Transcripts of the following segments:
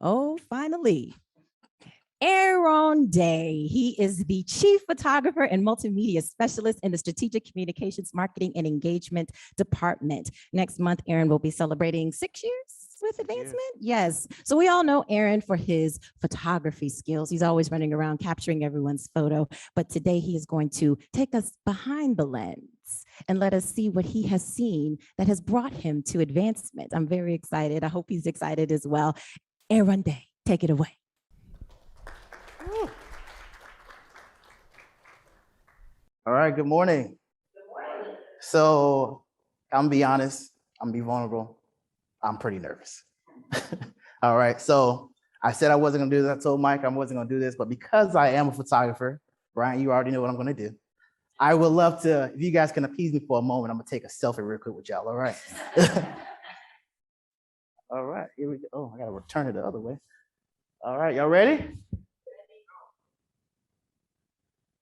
Oh, finally. Daye. He is the chief photographer and multimedia specialist in the strategic communications, marketing, and engagement department. Next month, Aaron will be celebrating 6 years with advancement. Yes. So we all know Aaron for his photography skills. He's always running around capturing everyone's photo. But today he is going to take us behind the lens and let us see what he has seen that has brought him to advancement. I'm very excited. I hope he's excited as well. Aaron Daye, take it away. All right, good morning. Good morning. So I'm gonna be honest, I'm gonna be vulnerable. I'm pretty nervous. All right, so I said I wasn't gonna do this. I told Mike I wasn't gonna do this, but because I am a photographer, Brian, you already know what I'm gonna do. I would love to, if you guys can appease me for a moment, I'm gonna take a selfie real quick with y'all, all right? All right, here we go. Oh, I gotta return it the other way. All right, y'all ready?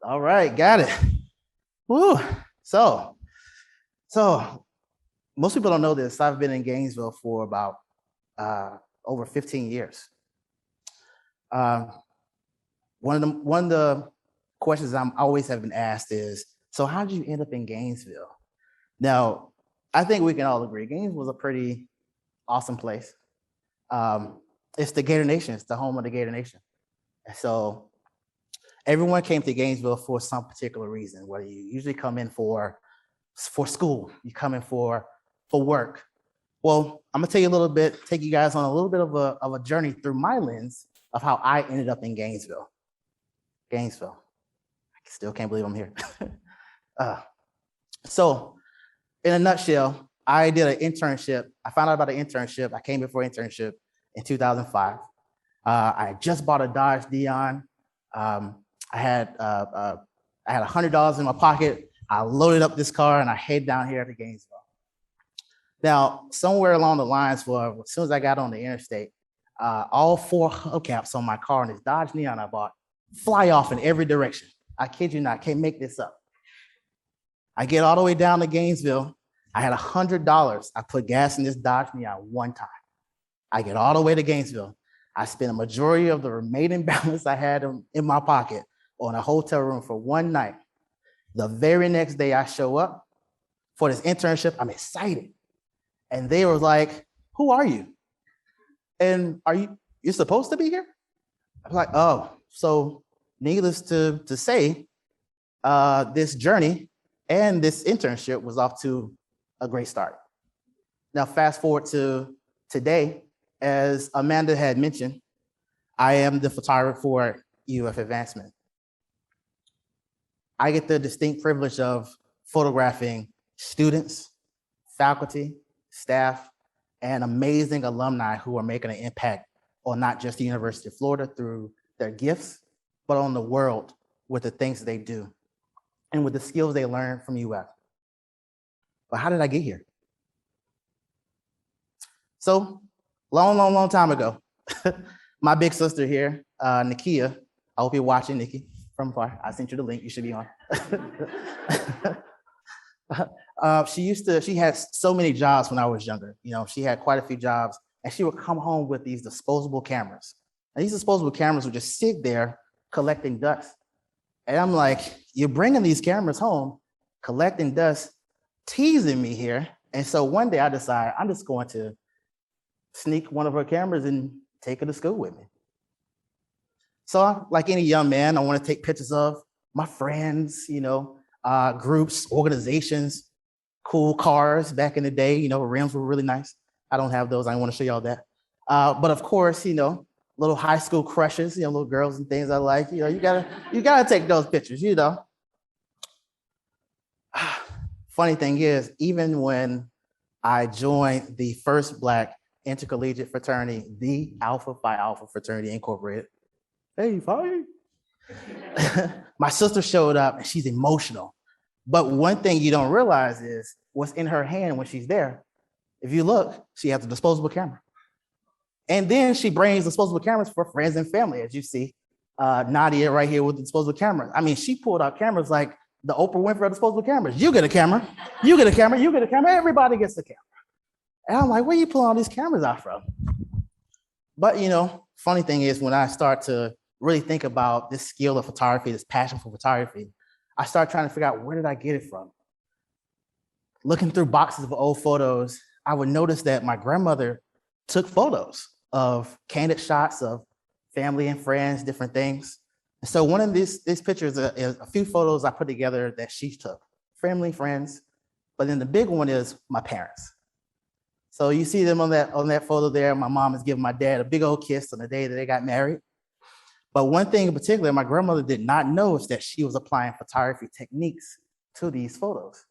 All right, got it. Woo. So most people don't know this. I've been in Gainesville for about over 15 years. One of the questions I'm always have been asked is, so how did you end up in Gainesville? Now, I think we can all agree, Gainesville was a pretty awesome place. It's the Gator Nation. It's the home of the Gator Nation. So everyone came to Gainesville for some particular reason, whether you usually come in for school, you come in for work. Well, I'm gonna tell you a little bit, take you guys on a little bit of a journey through my lens of how I ended up in Gainesville. I still can't believe I'm here. So in a nutshell, I did an internship. I found out about an internship. I came here for an internship in 2005. I just bought a Dodge Neon. I had $100 in my pocket. I loaded up this car and I head down here to Gainesville. Now, somewhere along the lines, as soon as I got on the interstate, all 4 hubcaps on my car in this Dodge Neon I bought fly off in every direction. I kid you not, can't make this up. I get all the way down to Gainesville. I had $100. I put gas in this Dodge Neon one time. I get all the way to Gainesville. I spent a majority of the remaining balance I had in my pocket on a hotel room for one night. The very next day I show up for this internship, I'm excited. And they were like, who are you? And you're supposed to be here? I was like, oh, so needless to say, this journey and this internship was off to a great start. Now, fast forward to today, as Amanda had mentioned, I am the photographer for UF Advancement. I get the distinct privilege of photographing students, faculty, staff, and amazing alumni who are making an impact on not just the University of Florida through their gifts, but on the world with the things they do and with the skills they learn from UF. But how did I get here? So, long time ago, my big sister here, Nakia, I hope you're watching, Nikki, from far. I sent you the link, you should be on. She had so many jobs when I was younger. You know, she had quite a few jobs, and she would come home with these disposable cameras. And these disposable cameras would just sit there collecting dust. And I'm like, you're bringing these cameras home, collecting dust, teasing me here. And so one day I decided I'm just going to sneak one of her cameras and take her to school with me. So like any young man, I want to take pictures of my friends, you know, groups, organizations, cool cars back in the day, you know, rims were really nice. I don't have those, I want to show y'all that. But of course, you know, little high school crushes, you know, little girls and things I like, you know, you gotta take those pictures, you know. Funny thing is, even when I joined the first Black intercollegiate fraternity, the Alpha Phi Alpha Fraternity Incorporated, hey, Phi. My sister showed up and she's emotional. But one thing you don't realize is what's in her hand when she's there. If you look, she has a disposable camera. And then she brings disposable cameras for friends and family, as you see. Nadia right here with the disposable camera. I mean, she pulled out cameras like the Oprah Winfrey of disposable cameras. You get a camera, you get a camera, you get a camera, everybody gets a camera. And I'm like, where you pulling all these cameras out from? But you know, Funny thing is, when I start to really think about this skill of photography, this passion for photography, I start trying to figure out, where did I get it from? Looking through boxes of old photos, I would notice that my grandmother took photos of candid shots of family and friends, different things. And so one of these pictures is a few photos I put together that she took, family, friends, but then the big one is my parents. So you see them on that photo there. My mom is giving my dad a big old kiss on the day that they got married. But one thing in particular, my grandmother did not know is that she was applying photography techniques to these photos.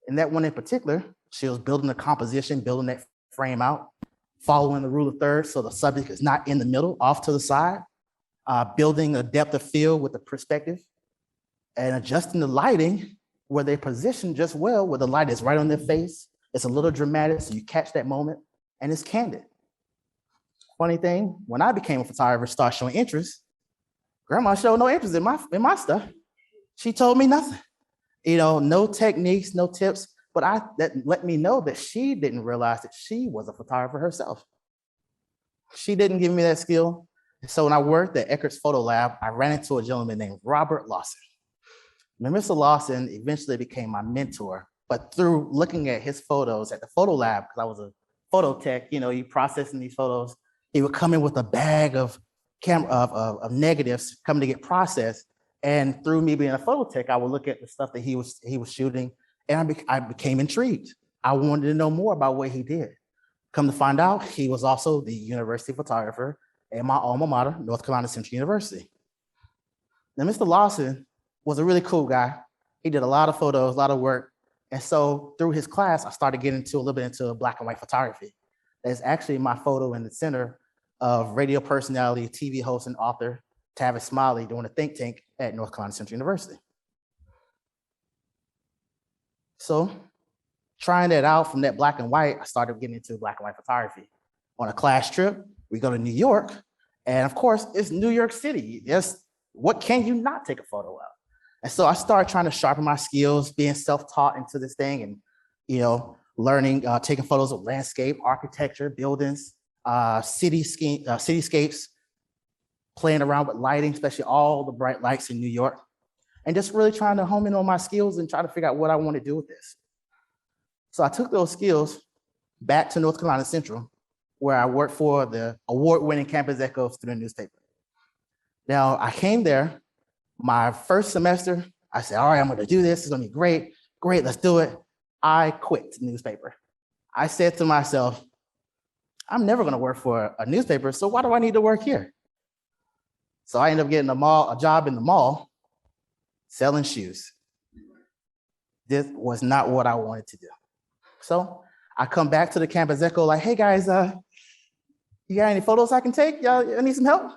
And that one in particular, she was building the composition, building that frame out, following the rule of thirds so the subject is not in the middle, off to the side, building a depth of field with the perspective, and adjusting the lighting where they position just well, where the light is right on their face. It's a little dramatic, so you catch that moment, and it's candid. Funny thing, when I became a photographer, started showing interest, grandma showed no interest in my stuff. She told me nothing. No techniques, no tips, but that let me know that she didn't realize that she was a photographer herself. She didn't give me that skill. So when I worked at Eckert's Photo Lab, I ran into a gentleman named Robert Lawson. Now, Mr. Lawson eventually became my mentor, but through looking at his photos at the photo lab, because I was a photo tech, you processing these photos, he would come in with a bag of negatives coming to get processed. And through me being a photo tech, I would look at the stuff that he was shooting, and I became intrigued. I wanted to know more about what he did. Come to find out, he was also the university photographer at my alma mater, North Carolina Central University. Now, Mr. Lawson was a really cool guy. He did a lot of photos, a lot of work. And so through his class, I started getting a little bit into black and white photography. That's actually my photo in the center of radio personality, TV host, and author Tavis Smiley doing a think tank at North Carolina Central University. So trying that out from that black and white, I started getting into black and white photography. On a class trip, we go to New York, and of course, it's New York City. What can you not take a photo of? And so I started trying to sharpen my skills, being self-taught into this thing, and learning, taking photos of landscape, architecture, buildings, cityscapes, playing around with lighting, especially all the bright lights in New York, and just really trying to hone in on my skills and try to figure out what I want to do with this. So I took those skills back to North Carolina Central, where I worked for the award-winning Campus Echo student newspaper. Now, I came there, my first semester, I said, all right, I'm gonna do this, it's gonna be great, let's do it. I quit the newspaper. I said to myself, I'm never gonna work for a newspaper, so why do I need to work here? So I ended up getting a job in the mall, selling shoes. This was not what I wanted to do. So I come back to the Campus Echo like, hey guys, you got any photos I can take? Y'all need some help?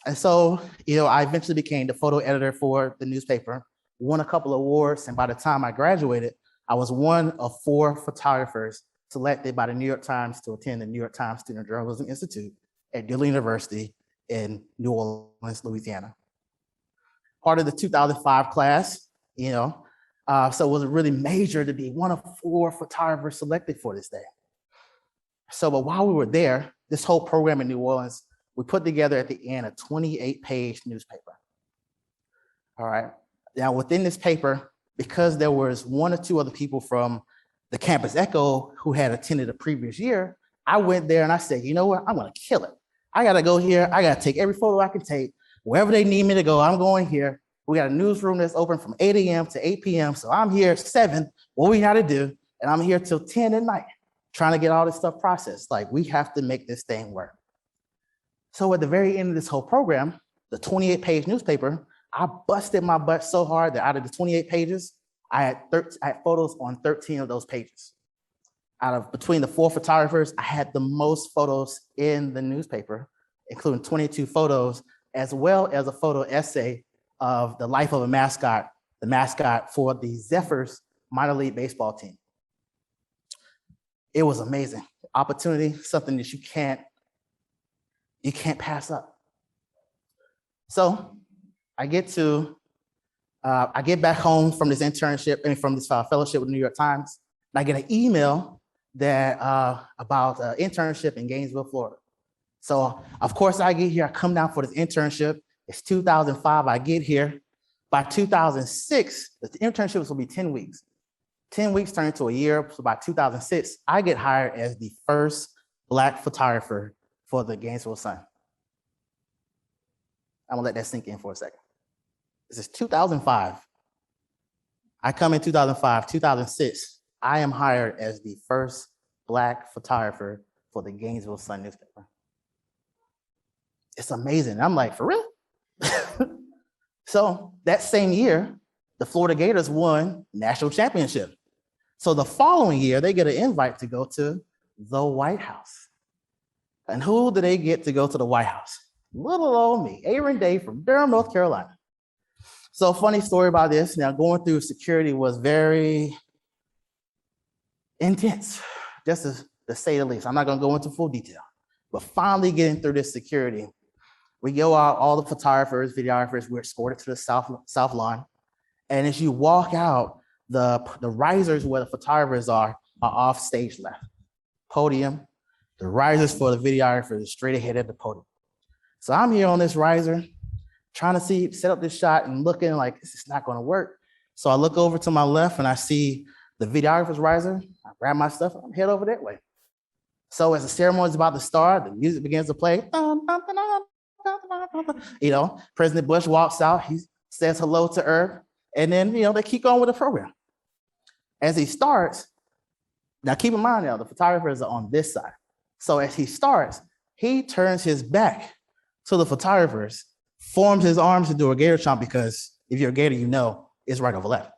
And so, I eventually became the photo editor for the newspaper, won a couple of awards, and by the time I graduated, I was one of 4 photographers selected by the New York Times to attend the New York Times Student Journalism Institute at Dillon University in New Orleans, Louisiana. Part of the 2005 class, so it was really major to be one of 4 photographers selected for this day. So, but while we were there, this whole program in New Orleans, we put together at the end a 28-page newspaper. All right. Now, within this paper, because there was 1 or 2 other people from the Campus Echo who had attended the previous year, I went there and I said, you know what? I'm going to kill it. I got to go here. I got to take every photo I can take. Wherever they need me to go, I'm going here. We got a newsroom that's open from 8 a.m. to 8 p.m. So I'm here at 7, what we got to do, and I'm here till 10 at night, trying to get all this stuff processed. Like, we have to make this thing work. So at the very end of this whole program, the 28-page newspaper, I busted my butt so hard that out of the 28 pages, I had photos on 13 of those pages. Between the 4 photographers, I had the most photos in the newspaper, including 22 photos, as well as a photo essay of the life of a mascot, the mascot for the Zephyrs minor league baseball team. It was amazing. Opportunity, something that you can't pass up. So I get back home from this internship and from this fellowship with the New York Times, and I get an email that about an internship in Gainesville, Florida. So of course I get here, I come down for this internship. It's 2005, I get here. By 2006, the internship was gonna be 10 weeks. 10 weeks turned into a year. So by 2006, I get hired as the first Black photographer for the Gainesville Sun. I'm gonna let that sink in for a second. This is 2005. I come in 2005, 2006. I am hired as the first Black photographer for the Gainesville Sun newspaper. It's amazing. I'm like, for real? So that same year, the Florida Gators won national championship. So the following year, they get an invite to go to the White House. And who do they get to go to the White House? Little old me, Aaron Daye from Durham, North Carolina. So funny story about this. Now going through security was very intense, just to say the least. I'm not gonna go into full detail, but finally getting through this security, we go out, all the photographers, videographers, we're escorted to the south lawn. And as you walk out, the risers where the photographers are off stage left. Podium, the risers for the videographers are straight ahead at the podium. So I'm here on this riser, trying to set up this shot and looking like this is not gonna work. So I look over to my left and I see the videographer's riser. I grab my stuff, I'm head over that way. So as the ceremony is about to start, the music begins to play. You know, President Bush walks out, he says hello to Herb, and then, they keep going with the program. As he starts, now keep in mind now, the photographers are on this side. So as he starts, he turns his back to the photographers, forms his arms to do a gator chomp, because if you're a gator, you know it's right over left,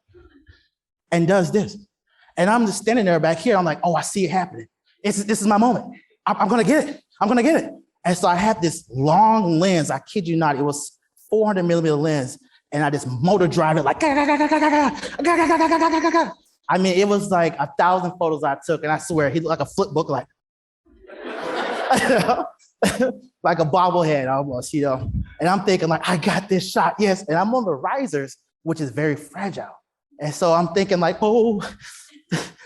and does this. And I'm just standing there back here, I'm like, oh, I see it happening. This is my moment. I'm gonna get it. I'm gonna get it. And so I had this long lens, I kid you not, it was 400 millimeter lens, and I just motor drive it like, I mean, it was like 1,000 photos I took, and I swear, he looked like a flip book, like, like a bobblehead almost, And I'm thinking like, I got this shot, yes. And I'm on the risers, which is very fragile. And so I'm thinking like, oh,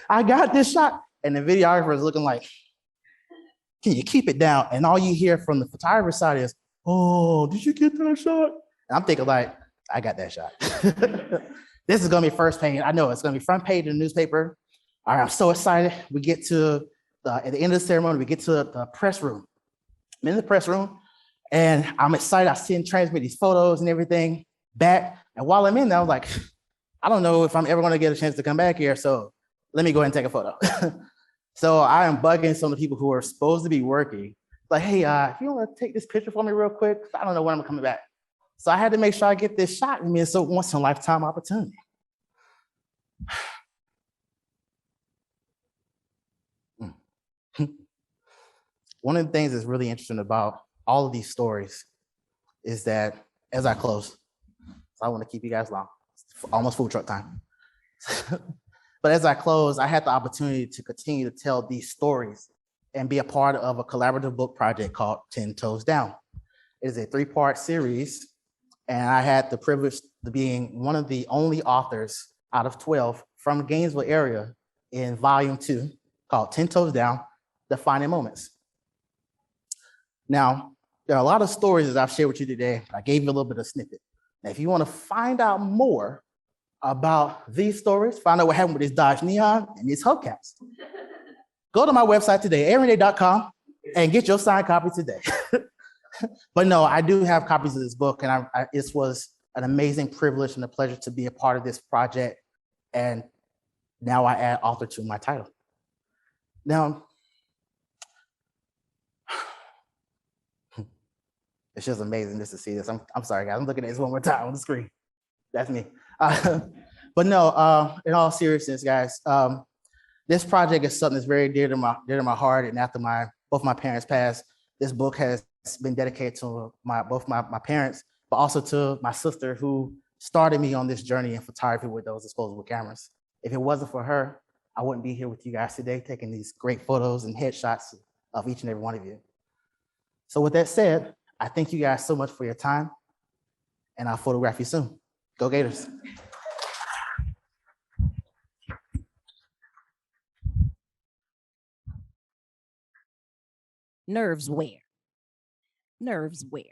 I got this shot. And the videographer is looking like, can you keep it down? And all you hear from the photographer side is, oh, did you get that shot? And I'm thinking like, I got that shot. This is gonna be first page. I know it's gonna be front page of the newspaper. All right, I'm so excited. We get to, at the end of the ceremony, we get to the press room. I'm in the press room, and I'm excited. I see him transmit these photos and everything back. And while I'm in there, I was like, I don't know if I'm ever gonna get a chance to come back here, so let me go ahead and take a photo. So I am bugging some of the people who are supposed to be working. Like, hey, if you wanna take this picture for me real quick, I don't know when I'm coming back. So I had to make sure I get this shot. I mean, it's a once in a lifetime opportunity. One of the things that's really interesting about all of these stories is that, as I close, so I want to keep you guys long, it's almost food truck time. But as I close, I had the opportunity to continue to tell these stories and be a part of a collaborative book project called 10 Toes Down. It is a 3-part series, and I had the privilege of being one of the only authors out of 12 from the Gainesville area in volume 2 called 10 Toes Down, Defining Moments. Now, there are a lot of stories that I've shared with you today. I gave you a little bit of snippet. Now, if you want to find out more about these stories, find out what happened with this Dodge Neon and these hubcaps, go to my website today, aarondaye.com, and get your signed copy today. But no, I do have copies of this book, and it was an amazing privilege and a pleasure to be a part of this project. And now I add author to my title. Now, it's just amazing just to see this. I'm sorry, guys. I'm looking at this one more time on the screen. That's me. But no, in all seriousness, guys, this project is something that's very dear to my heart. And after both my parents passed, this book has been dedicated to both my parents, but also to my sister, who started me on this journey in photography with those disposable cameras. If it wasn't for her, I wouldn't be here with you guys today, taking these great photos and headshots of each and every one of you. So with that said, I thank you guys so much for your time, and I'll photograph you soon. Go Gators. Nerves where? Nerves where?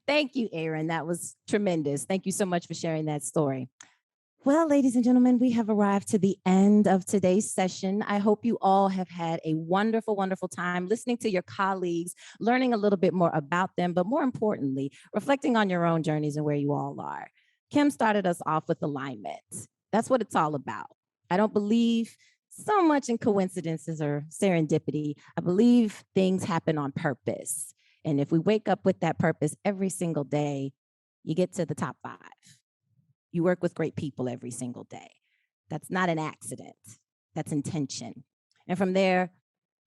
Thank you, Aaron. That was tremendous. Thank you so much for sharing that story. Well, ladies and gentlemen, we have arrived to the end of today's session. I hope you all have had a wonderful, wonderful time listening to your colleagues, learning a little bit more about them, but more importantly, reflecting on your own journeys and where you all are. Kim started us off with alignment. That's what it's all about. I don't believe so much in coincidences or serendipity. I believe things happen on purpose. And if we wake up with that purpose every single day, you get to the top 5. You work with great people every single day. That's not an accident. That's intention. And from there,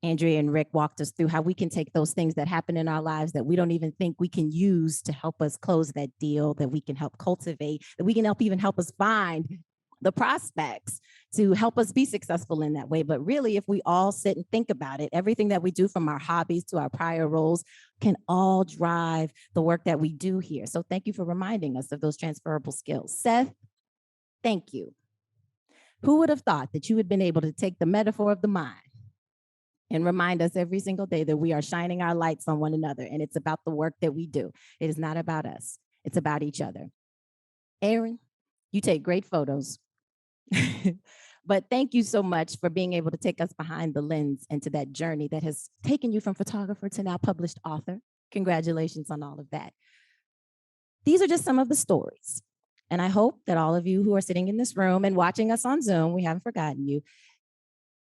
Andrea and Rick walked us through how we can take those things that happen in our lives that we don't even think we can use to help us close that deal, that we can help cultivate, that we can help us find the prospects to help us be successful in that way. But really, if we all sit and think about it, everything that we do from our hobbies to our prior roles can all drive the work that we do here. So thank you for reminding us of those transferable skills. Seth, thank you. Who would have thought that you had been able to take the metaphor of the mind and remind us every single day that we are shining our lights on one another, and it's about the work that we do. It is not about us. It's about each other. Aaron, you take great photos. But thank you so much for being able to take us behind the lens into that journey that has taken you from photographer to now published author. Congratulations on all of that. These are just some of the stories. And I hope that all of you who are sitting in this room and watching us on Zoom, we haven't forgotten you,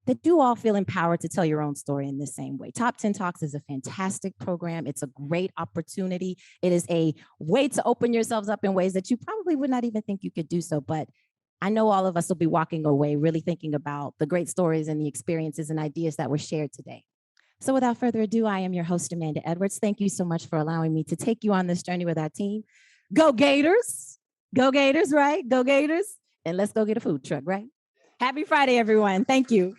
that you all feel empowered to tell your own story in the same way. Top 10 Talks is a fantastic program. It's a great opportunity. It is a way to open yourselves up in ways that you probably would not even think you could do so. But I know all of us will be walking away really thinking about the great stories and the experiences and ideas that were shared today. So without further ado, I am your host, Amanda Edwards. Thank you so much for allowing me to take you on this journey with our team. Go Gators. Go Gators, right? Go Gators. And let's go get a food truck, right? Happy Friday, everyone. Thank you.